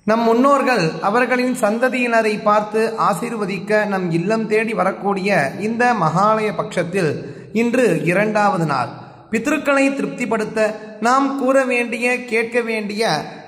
நம் முன்னோர்கள் அவர்களின் சந்ததியினரை பார்த்து ஆசீர்வதிக்க நம் இல்லம் தேடி வரக்கூடிய இந்த மகாலய பட்சத்தில் இன்று 2வது நாள். பித்ருக்களை திருப்திப்படுத்த நாம் கூற வேண்டிய கேட்க வேண்டிய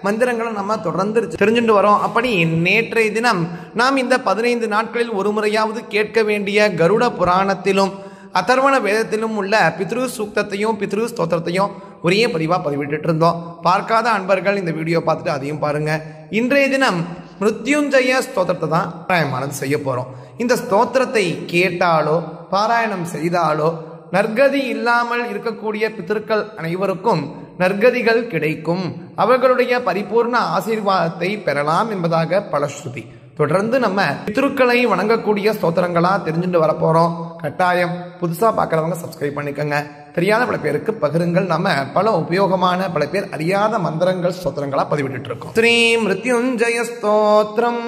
மந்திரங்களை நம்ம தொடர்ந்து தெரிஞ்சுட்டு வரோம். அப்படி நேற்றைய தினம் நாம் இந்த 15 நாட்களில் ஒரு முறையாவது கேட்க வேண்டிய கருட புராணத்திலும் அதர்வண வேதத்திலும் உள்ள பித்ரு சூக்தத்தையும் பித்ரு ஸ்தோத்திரத்தையும் ஒரே பதிவாக பதிவிட்டு இருந்தோம். பார்க்காத அன்பர்கள் இந்த வீடியோ பார்த்துட்டு அதையும் பாருங்க. இன்றைய தினம் மிருத்யுஞ்சய ஸ்தோத்திரத்தை தான் பாராயணம் செய்ய போறோம். இந்த ஸ்தோத்திரத்தை கேட்டாலோ பாராயணம் செய்தாலோ நற்கதி இல்லாமல் இருக்கக்கூடிய பித்ருக்கள் அனைவருக்கும் நற்கதிகள் கிடைக்கும், அவர்களுடைய பரிபூர்ண ஆசீர்வாதத்தை பெறலாம் என்பதாக பலஸ்ருதி. தொடர்ந்து நம்ம பித்ருக்களை வணங்கக்கூடிய ஸ்தோத்திரங்களா தெரிஞ்சுட்டு வரப்போறோம். கட்டாயம் புதுசா பார்க்கறவங்க சப்ஸ்கிரைப் பண்ணிக்கோங்க. தெரியாத பல பேருக்கு பகிருங்கள். நம்ம பல உபயோகமான பல பேர் அறியாத மந்திரங்கள் ஸ்தோத்திரங்களா பதிவிட்டு இருக்கோம். ஸ்ரீ மிருத்யுஞ்சய ஸ்தோத்திரம்.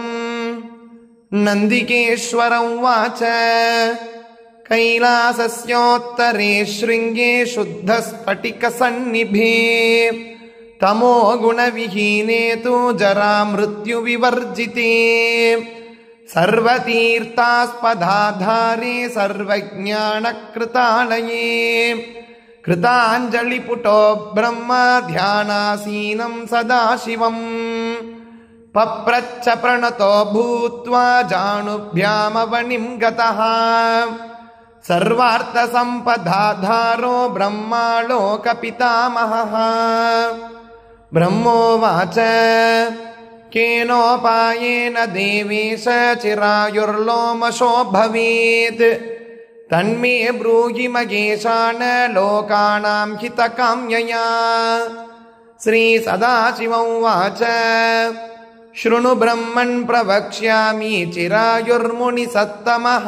நந்திகேஸ்வரம் வாச்ச கைலாசஸ்யோத்தரே ஸ்ருங்கே சுத்த ஸ்பட்டிக சந்நிபே तमो गुण विहीने तु जरा मृत्यु विवर्जिते सर्वतीर्थास्पदाधारे सर्वज्ञानकृतालये कृताञ्जलिपुटो ब्रह्मा ध्यानासीनं सदाशिवम् पप्रच्छ प्रणतो भूत्वा जानुभ्यामवनिं गतः सर्वार्थसम्पदाधारो ब्रह्मा लोकपितामहः ब्रह्मोवाच केनोपायेन देवेश चिरायुर्लोमशो भवेत् तन्मे ब्रूहि मगेशान लोकानां हितकाम्यया. श्री सदाशिवोवाच शृणु ब्रह्मन् प्रवक्ष्यामि चिरायुर्मुनिसत्तमः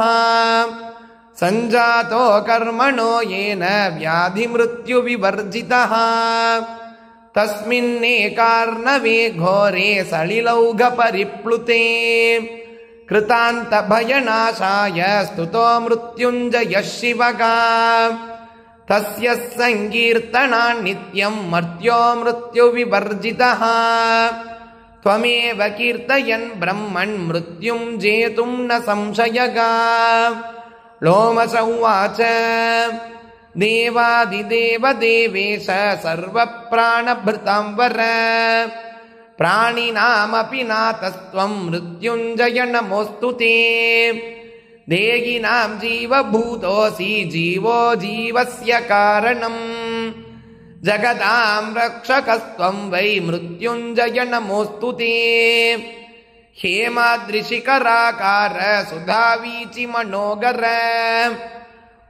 सञ्जातो कर्मणो येन व्याधिमृत्युविवर्जितः तस्मिन्नेकार्णवे घोरे सलिलौघपरिप्लुते कृतान्तभयनाशाय स्तुतो मृत्युञ्जयः शिवः तस्य सङ्कीर्तनान्नित्यं मर्त्यो मृत्युविवर्जितः त्वमेव कीर्तयन् ब्रह्मन् मृत्युं जेतुं न संशयः. लोमश उवाच देवादिदेव देवेश सर्वप्राणभृतां वर प्राणिनामपि नातस्त्वं मृत्युञ्जय नमोऽस्तु ते देहिनां जीवभूतोऽसि जीवो जीवस्य कारणम् जगदां रक्षकस्त्वं वै मृत्युञ्जय नमोऽस्तु ते हेमाद्रिशिखराकार सुधावीचि मनोगर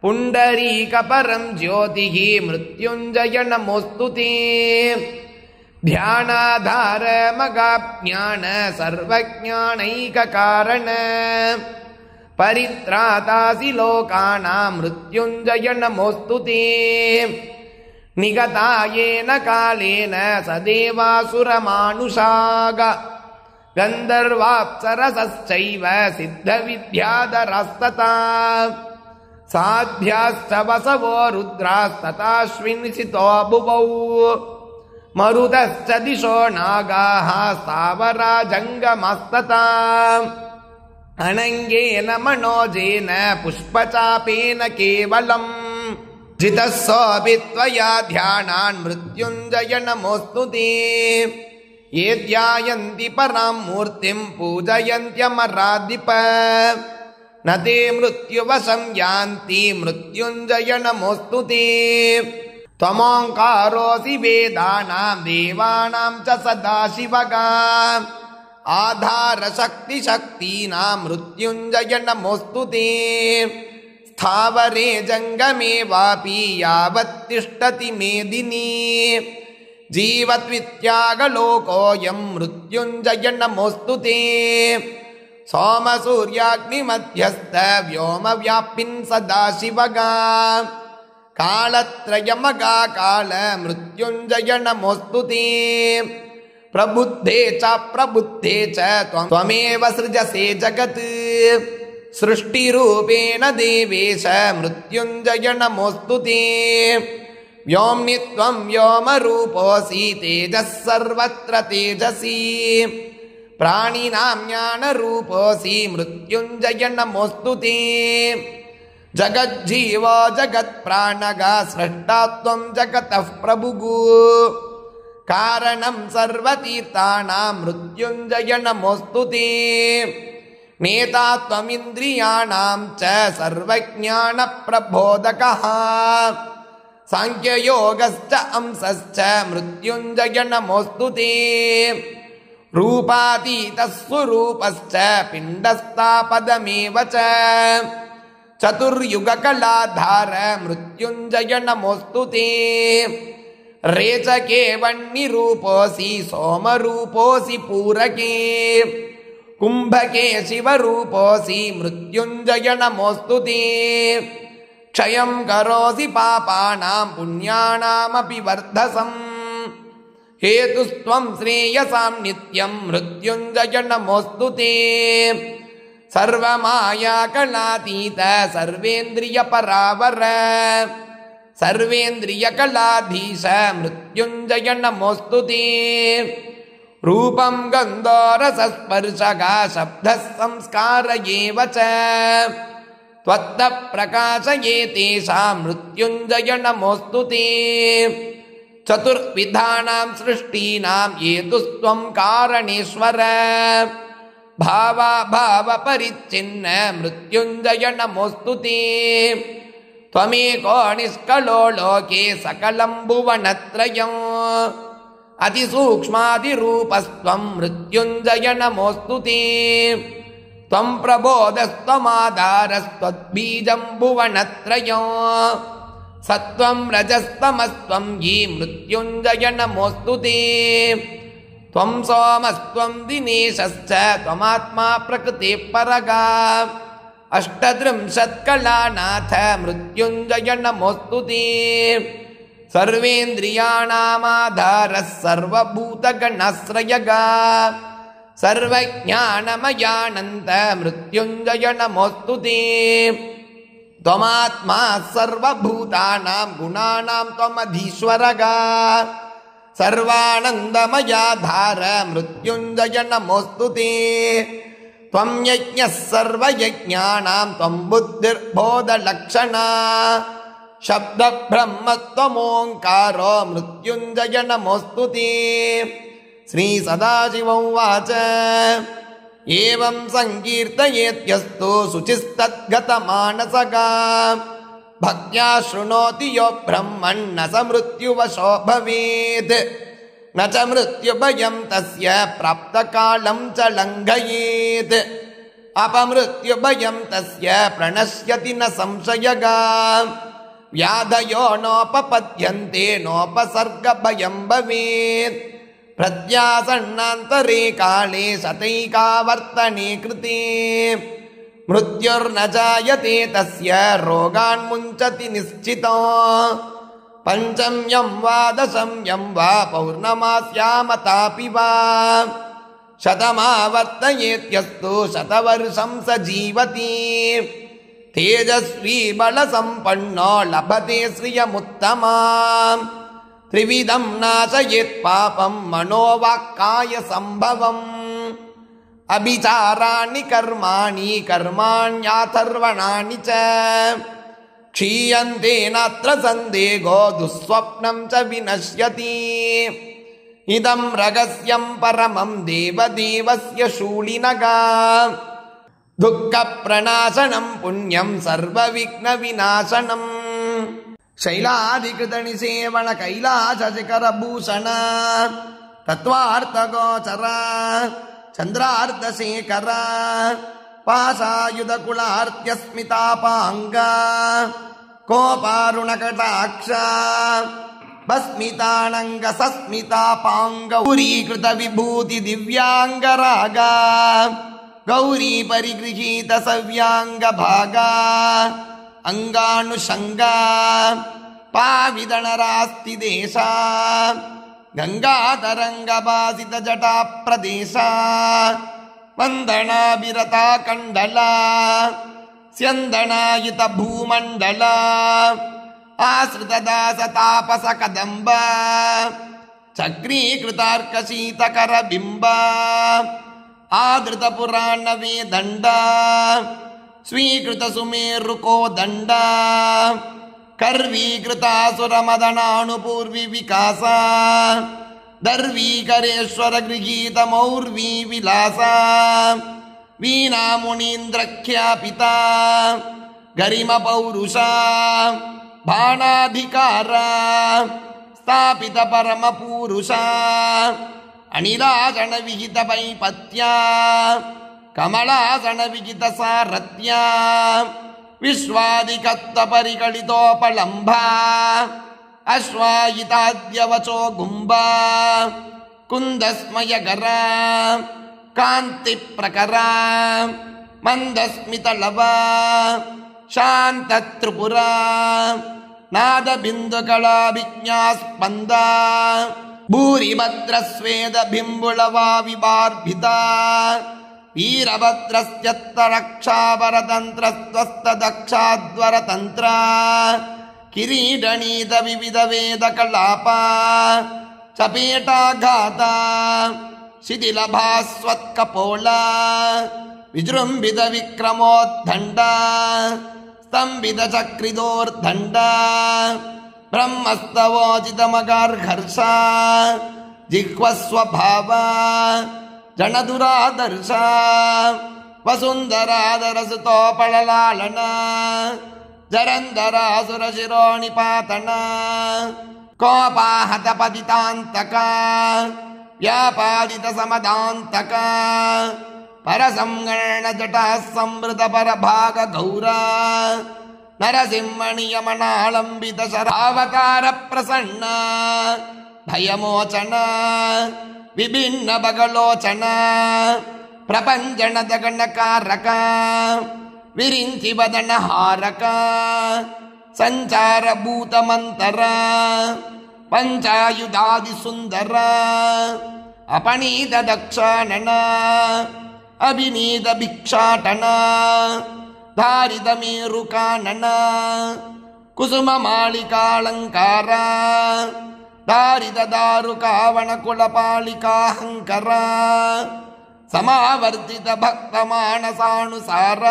पुण्डरीकपरं ज्योतिः मृत्युञ्जय नमोऽस्तु ते ध्यानाधार मगाज्ञान सर्वज्ञानैककारण परित्रातासि लोकानां मृत्युञ्जय नमोऽस्तु ते निगतायेन कालेन सदेवासुरमानुषाग गन्धर्वाप्सरसश्चैव सिद्धविद्याधरास्तथा साध्याश्च वसवो रुद्रास्तथाश्विनिसितो भुवौ मरुतश्च दिशो नागाः स्थावरा जङ्गमस्तथा अनङ्गेन मनोजेन पुष्पचापेन केवलम् जितः सोऽपि त्वया ध्यानान् मृत्युञ्जय नमोऽस्तु ते ये ध्यायन्ति परां मूर्तिं पूजयन्त्यमराधिप न ते मृत्युवशं यान्ति मृत्युञ्जय नमोऽस्तु ते त्वमोङ्कारोऽसि वेदानां देवानां च सदाशिवः आधारशक्तिशक्तीनां मृत्युञ्जय नमोऽस्तु ते स्थावरे जङ्गमे वापि यावत् तिष्ठति मेदिनी जीवत्वित्यागलोकोऽयं मृत्युञ्जय नमोऽस्तु ते सोमसूर्याग्निमध्यस्थ व्योमव्यापिन् सदाशिवः कालत्रयमगाकाल मृत्युञ्जय नमोऽस्तु ते प्रबुद्धे च प्रबुद्धे च त्वमेव सृजसे जगत् सृष्टिरूपेण देवेश मृत्युञ्जय नमोऽस्तु ते व्योम्नि त्वं व्योमरूपोऽसि तेजः सर्वत्र तेजसी प्राणिनां ज्ञानरूपोऽसि मृत्युञ्जय नमोऽस्तु ते। जगज्जीव जगत्प्राणगा स्रष्टा त्वं जगतः प्रभुः कारणं सर्वतीर्थानां मृत्युञ्जय नमोऽस्तु ते। नेता त्वमिन्द्रियाणां च सर्वज्ञानप्रबोधकः सांख्ययोगश्च अंसश्च मृत्युञ्जय नमोऽस्तु ते। रूपातीतः स्वरूपश्च पिण्डस्थापदमेव च चतुर्युगकलाधार मृत्युञ्जय नमोऽस्तु ते। रेचके वह्निरूपोऽसि सोमरूपोऽसि पूरके कुम्भके शिवरूपोऽसि मृत्युञ्जय नमोऽस्तु ते। क्षयं करोसि पापानां पुण्यानामपि वर्धसम् हेतुस्त्वं श्रेयसां नित्यं मृत्युञ्जय नमोऽस्तु ते। सर्वमायाकलातीत सर्वेन्द्रियपरावर सर्वेन्द्रियकलाधीश मृत्युञ्जय नमोऽस्तु ते। रूपं गन्धरसस्पर्शगा शब्दः संस्कार एव च त्वत्तः प्रकाशयेतेषां मृत्युञ्जय नमोऽस्तु ते। चतुर्विधानां सृष्टीनां हेतुस्त्वं कारणेश्वर भावाभावपरिच्छिन्न मृत्युञ्जय नमोऽस्तु ते। त्वमेको निष्कलो लोके सकलं भुवनत्रयम् अतिसूक्ष्मादिरूपस्त्वं मृत्युञ्जय नमोऽस्तु ते। त्वं प्रबोधस्त्वमाधारस्त्वद्बीजं भुवनत्रयम् सत्त्वं रजस्तमस्त्वं ये मृत्युञ्जय नमोऽस्तु ते। त्वं सोमस्त्वं दिनेशश्च त्वमात्मा प्रकृतिः परगा अष्टत्रिंशत्कलानाथ मृत्युञ्जय नमोऽस्तु ते। सर्वेन्द्रियाणामाधारः सर्वभूतगणाश्रयगा सर्वज्ञानमयानन्त मृत्युञ्जय नमोऽस्तु ते। त्वमात्मा सर्वभूतानां गुणानां त्वमधीश्वरगा सर्वानन्दमयाधार मृत्युञ्जय नमोऽस्तु ते। त्वं यज्ञः सर्वयज्ञानां त्वं बुद्धिर्बोधलक्षणा शब्दब्रह्मत्वमोङ्कारो मृत्युञ्जय नमोऽस्तु ते। श्रीसदाशिव उवाच एवं संकीर्तयेत्यस्तु शुचिस्तद्गतमानसगा भक्त्या शृणोति यो ब्रह्मन् न स मृत्युवशो भवेत् न च मृत्युभयं तस्य प्राप्तकालं च लङ्घयेत् अपमृत्युभयं तस्य प्रणश्यति न संशयगा व्याधयो नोपपद्यन्ते नोपसर्गभयं भवेत् प्रत्यासन्नान्तरे काले शतैकावर्तने कृते मृत्युर्न जायते तस्य रोगान्मुञ्चति निश्चितो पञ्चम्यं वा दशम्यं वा पौर्णमास्यामतापि वा शतमावर्तयेत्यस्तु शतवर्षं स जीवति तेजस्वी बलसम्पन्नो लभते श्रियमुत्तमाम् त्रिविधं नाशयेत् पापं मनोवाक्काय संभवम् अभिचाराणि कर्माणि कर्माण्याथर्वणानि च क्षीयन्ते नात्र सन्देहो दुःस्वप्नं च विनश्यति इदं रहस्यं परमं देवदेवस्य शूलिनगा दुःखप्रणाशनं पुण्यं सर्वविघ्नविनाशनम् शैलाधिकृतनिसेवण कैलासशिखरभूषण तत्त्वार्थगोचर चन्द्रार्धशेखर पाशायुधकुलार्त्यस्मितापाङ्ग कोपारुणकटाक्ष भस्मितानङ्ग सस्मितापाङ्ग गौरीकृत विभूति दिव्याङ्गराग गौरी परिगृहीत सव्याङ्ग भागा अंगानुषंगा पाविदनरास्ति देशा गंगातरंगभासित जटा प्रदेशा वंदनाभिरता कंडला स्यंदनायुत भूमंडला आश्रित दास तापस कदंबा चक्रीकृतार्कशीतकर बिंबा ಆದೃತ ಪುರಾಣವೇ ದಂಡ ಸ್ವೀಕೃತ ಸುಮೇರುಕೋ ದಂಡ ಕರ್ವೀಕೃತಾಸುರ ಮದನಾನುಪೂರ್ವಿ ವಿಕಾಸ ದರ್ವೀಕರೇಶ್ವರ ಗೃಹೀತ ಮೌರ್ವಿ ವಿಲಾಸ ವೀಣಾ ಮುನೀಂದ್ರ ಖ್ಯಾಪಿತ ಗರಿಮ ಪೌರುಷ ಬಾಣಾಧಿಕಾರ ಸ್ಥಾಪಿತ ಪರಮ ಪುರುಷ ಅನಿಲಾಸನ ವಿಹಿತ ಪೈಪತ್ಯ ಕಮಲಾಸನ ವಿಹಿತ ಸಾರಥ್ಯ ವಿಶ್ವಾದಿಕತ್ತ ಪರಿಕಳಿತೋಪಲಂಭ ಅಶ್ವಾಯಿತಾದ್ಯವಚೋ ಗುಂಬ ಕುಂದಸ್ಮಯಗರ ಕಾಂತಿ ಪ್ರಕರ ಮಂದಸ್ಮಿತಲವ ಶಾಂತ ತ್ರಿಪುರ ನಾದ ಬಿಂದುಕಳಾಭಿಜ್ಞಾಸ್ಪಂದ ಭೂರಿಭದ್ರ ಸ್ವೇದ ಬಿಂಬುಳವಾ ವಿಬಾರ್ಭಿತ ವೀರಭದ್ರಸ್ಯತ್ತ ರಕ್ಷಾವರತಂತ್ರಸ್ತ್ವಸ್ತ ದಕ್ಷಾಧ್ವರತಂತ್ರ ಕಿರೀಟಣೀತ ವಿವಿಧ ವೇದ ಕಲಾಪ ಚಪೇಟಾಘಾತ ಶಿಥಿಲಭಾಸ್ವತ್ಕಪೋಲ ವಿಜೃಂಭಿತ ವಿಕ್ರಮೋದ್ದಂಡ ಸ್ತಂಭಿತ ಚಕ್ರಿದೋರ್ದಂಡ ಬ್ರಹ್ಮಸ್ತವೋಚಿತಮಗಾರ್ಹರ್ಷ ಜಿಹ್ವಸ್ವಭಾವ ಜನದುರಾದರ್ಶ ವಸುಂಧರಾದರಸುತೋಪಳಲಾಳನ ಜರಂಧರಾಸುರ ಶಿರೋಣಿಪಾತನ ಕೋಪಾಹತ ಪತಿತಾಂತಕ ವ್ಯಾಪಾದಿತ ಸಮದಾಂತಕ ಪರಸಂಗಣ ಜಟಾ ಸಂವೃತ ಪರಭಾಗ ಗೌರ ನರಸಿಂಹಣಿಯಮನಾಳಂಬಿತ ಶರಾವತಾರ ಪ್ರಸನ್ನ ಭಯಮೋಚನ ವಿಭಿನ್ನ ಬಗಲೋಚನ ಪ್ರಪಂಚಣದ ಗಣಕಾರಕ ವಿರಿಂಚಿ ಬದನ ಹಾರಕ ಸಂಚಾರ ಭೂತ ಮಂತರ ಪಂಚಾಯುಧಾದಿ ಸುಂದರ ಅಪನೀತ ದಕ್ಷಾನನ ಅಭಿನೀತ ಭಿಕ್ಷಾಟನ ಧಾರಿತ ಮೇರುಕಾನನ ಕುಸುಮ ಮಾಳಿಕಾಳಂಕಾರ ಧಾರಿತ ದಾರುಕಾವಣ ಕುಲಪಾಲಿಕಾಹಂಕರ ಸಮಾವರ್ತಿತ ಭಕ್ತ ಮಾನಸಾನುಸಾರ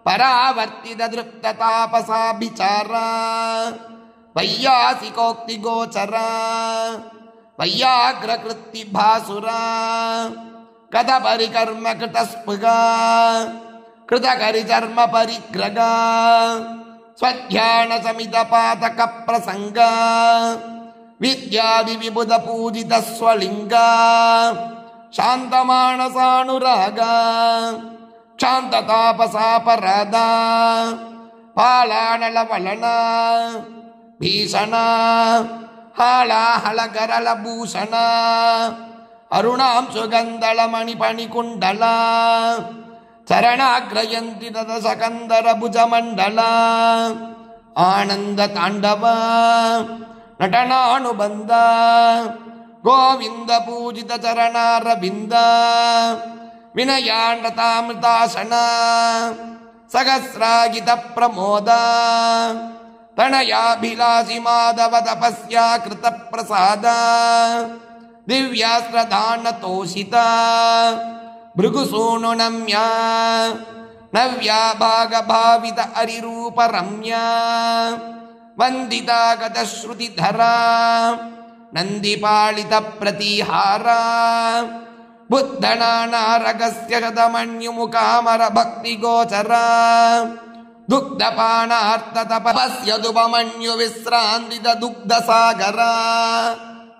ಪರಾವರ್ತಿತ ದೃಪ್ತ ತಾಪಸಾಭಿಚಾರ ವೈಯಾಸಿಕೋಕ್ತಿ ಗೋಚರ ವೈಯಾಗ್ರ ಕೃತ್ತಿ ಭಾಸುರ ಕಥ ಪರಿಕರ್ಮ ಕೃತ ಸ್ಪೃಗ ಕೃತ ಕರಿಚರ್ಮ ಪರಿಗ್ರಗ ಸ್ವಧ್ಯಾನ ಸಮಿತ ಪಾತಕ ಪ್ರಸಂಗ ವಿದ್ಯಾದಿ ವಿಬುಧ ಪೂಜಿತ ಸ್ವಲಿಂಗ ಶಾಂತ ಮಾನಸಾನುರಾಗ ಶಾಂತ ತಾಪಸಾಪರಾಧ ಪಾಲಾನಲ ವಲನ ಭೀಷಣ ಹಾಳಾಹಳ ಗರಳ ಭೂಷಣ ಅರುಣಾಂಶು ಗಂಧಳ ಮಣಿಪಣಿಕುಂಡಲ ಚರಣಾಗ್ರಯಂತಿ ತದ ಸಕಂದರ ಭುಜಮಂಡಲ ಆನಂದ ತಾಂಡವ ನಟನಾನುಬಂಧ ಗೋವಿಂದ ಪೂಜಿತ ಚರಣಾರವಿಂದ ವಿನಯಾನತಾಮೃತಾಸನ ಸಹಸ್ರಾಗಿತ ಪ್ರಮೋದ ತನಯಾಭಿಲಾಷಿ ಮಾಧವ ತಪಸ್ಯಾ ಕೃತ ಪ್ರಸಾದ ದಿವ್ಯಾಸ್ತ್ರದಾನ ತೋಷಿತ ಭೃಗುಸೂನು ನಮ್ಯ ನವ್ಯಾ ಭಾಗ ಭಾವಿತ ಅರಿರೂಪ ರಮ್ಯ ವಂದಿತಾಗತ ಶ್ರುತಿಧರ ನಂದಿಪಾಳಿತ ಪ್ರತಿಹಾರ ಬುದ್ಧನಾನಾರಗಸ್ಯ ಶತಮನ್ಯುಮುಖಾಮರ ಭಕ್ತಿ ಗೋಚರ ದುಗ್ಧಪಾನಾರ್ಥ ತಪಸ್ಯ ದುಪಮನ್ಯು ವಿಶ್ರಾಂತಿತ ದುಗ್ಧ ಸಾಗರ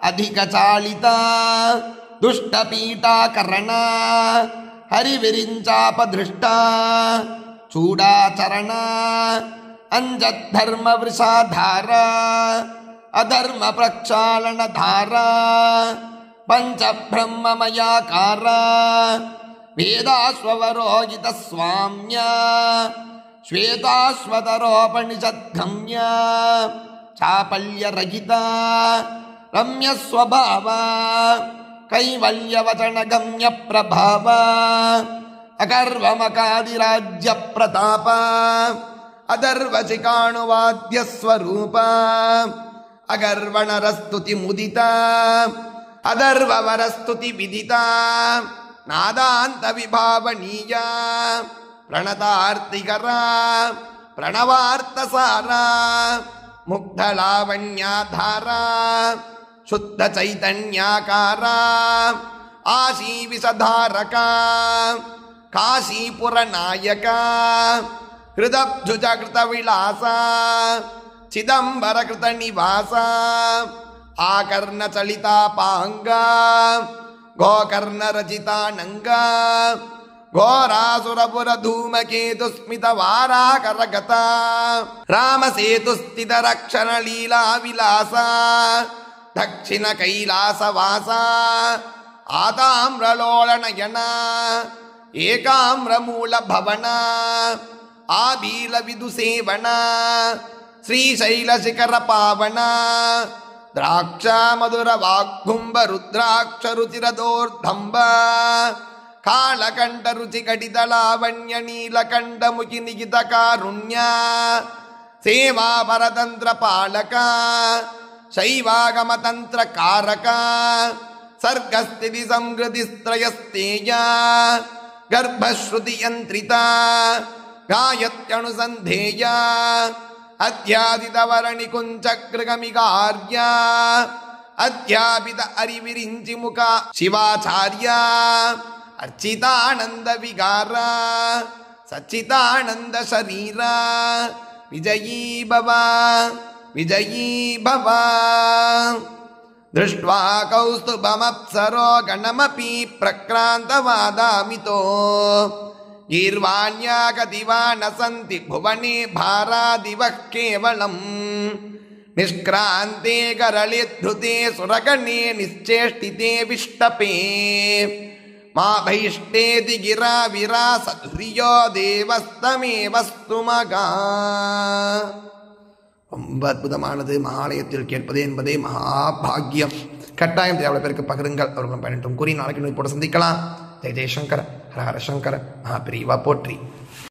ಅಧಿಕ ಚಾಳಿತ ದುಷ್ಟ ಪೀಠಾಕರಣ ಹರಿವಿರಿಂಚಾಪದೃಷ್ಟ ಚೂಡಾಚರಣ ಅಂಜಧರ್ಮ ವೃಷಾಧಾರ ಅಧರ್ಮ ಪ್ರಕ್ಷಾಳನ ಧಾರ ಪಂಚಬ್ರಹ್ಮಮಯಾಕಾರ ವೇದಾಶ್ವವರೋಹಿತ ಸ್ವಾಮ್ಯ ಶ್ವೇತಾಶ್ವತರೋಪನಿಷದ್ಗಮ್ಯ ಚಾಪಲ್ಯರಹಿತ ರಮ್ಯ ಸ್ವಭಾವ ಕೈವಲ್ಯವಚನ ಗಮ್ಯ ಪ್ರಭಾವ ಅಕರ್ವಮಕಾದಿರಾಜ್ಯ ಪ್ರತಾಪ ಅದರ್ವಚಿಕಾಣುವಾದ್ಯ ಸ್ವರೂಪ ಅಗರ್ವಣರಸ್ತುತಿ ಮುದಿತ ಅದರ್ವವರಸ್ತುತಿ ವಿದಿತ ನಾದಾಂತ ವಿಭಾವನೀಯ ಪ್ರಣತಾರ್ತಿಕರ ಪ್ರಣವಾರ್ಥಸಾರ ಮುಗ್ಧಲಾವಣ್ಯಾಧಾರ ಶುದ್ಧ ಚೈತನ್ಯಾಕಾರ ಆಶೀವಿಷಧಾರಕ ಕಾಶೀಪುರ ನಾಯಕ ಹೃದಬ್ಜುಜ ಕೃತ ವಿಳಾಸ ಚಿದಂಬರ ಕೃತ ನಿವಾಸ ಆಕರ್ಣ ಚಲಿತಾಪಾಂಗ ಗೋಕರ್ಣ ರಚಿತಾನಂಗ ಘೋರಾಸುರಪುರ ಧೂಮಕೇತು ಸ್ಮಿತ ವಾರಾಕರಗತ ರಾಮ ಸೇತು ಸ್ಥಿತ ರಕ್ಷಣ ಲೀಲಾ ವಿಲಾಸ ದಕ್ಷಿಣ ಕೈಲಾಸ ವಾಸ ಆತಾಮ್ರಲೋಳನಯನ ಏಕಾಮ್ರ ಮೂಲ ಭವನ ಆಬೀಲ ವಿದು ಸೇವನ ಶ್ರೀಶೈಲ ಶಿಖರ ಪಾವನ ದ್ರಾಕ್ಷ ಮಧುರ ವಾಗ್ಭುಂಬ ರುದ್ರಾಕ್ಷ ರುಚಿರದೋರ್ಧಂಬ ಕಾಳಕಂಠ ರುಚಿ ಕಟಿತ ಲಾವಣ್ಯ ನೀಲಕಂಠ ಮುಖಿ ನಿಗಿತ ಕಾರುಣ್ಯ ಸೇವಾ ಪರತಂತ್ರ ಪಾಲಕ ಶೈವಾಗಮ ತಂತ್ರ ಕಾರಕ ಸರ್ಗಸ್ಥಿತಿ ಸಂಗೃತಿ ಸ್ತ್ರಯಸ್ತೇಯ ಗರ್ಭಶ್ರುತಿ ಯಂತ್ರಿತ ಗಾಯತ್ಯನುಸಂಧೇಯ ಅಧ್ಯಾದಿತ ವರಣಿ ಕುಂಚಕೃಗಮಿಗಾರ್ಯ ಅಧ್ಯಾಪಿತ ಅರಿವಿರಿಂಚಿ ಮುಖ ಶಿವಾಚಾರ್ಯ ಅರ್ಚಿತಾನಂದ ವಿಗಾರ ಸಚ್ಚಿತಾನಂದ ಶರೀರ ವಿಜಯೀ ಭವ ವಿಜಯೀ ಭವ ದೃಷ್ಟ್ವಾ ಕೌಸ್ತುಭಮಪ್ಸರೋ ಗಣಮಪಿ ಪ್ರಕ್ರಾಂತವಾದಾಮಿತೋ ಗೀರ್ವಾಣ್ಯಾ ಕದಿವಾ ನ ಸಂತಿ ಭುವನೆ ಭಾರಾದಿವಃ ಕೇವಲಂ ನಿಷ್ಕ್ರಾಂತೆ ಕರಳೆ ಧೃತೆ ಸುರಗಣೆ ನಿಶ್ಚೇಷ್ಟಿತೆ ವಿಷ್ಟಪೇ ಮಾ ಭೈಷ್ಟೇತಿ ಗಿರಾ ವಿರಾ ಸಧ್ರಿಯೋ தேவஸ்தமேவஸ்து மகா. ரொம்ப அற்புதமானது. மகாலயத்தில் கேட்பது என்பதே மகாபாகியம். கட்டாயம் தேவையான பேருக்கு பகிருங்கள், அவர்களும் பயனட்டும் கூறி நாளைக்கு நோய் போட்டு சந்திக்கலாம். ஜெய ஜெயசங்கர, ஹர ஹர சங்கர, மகாபிரிவா போற்றி.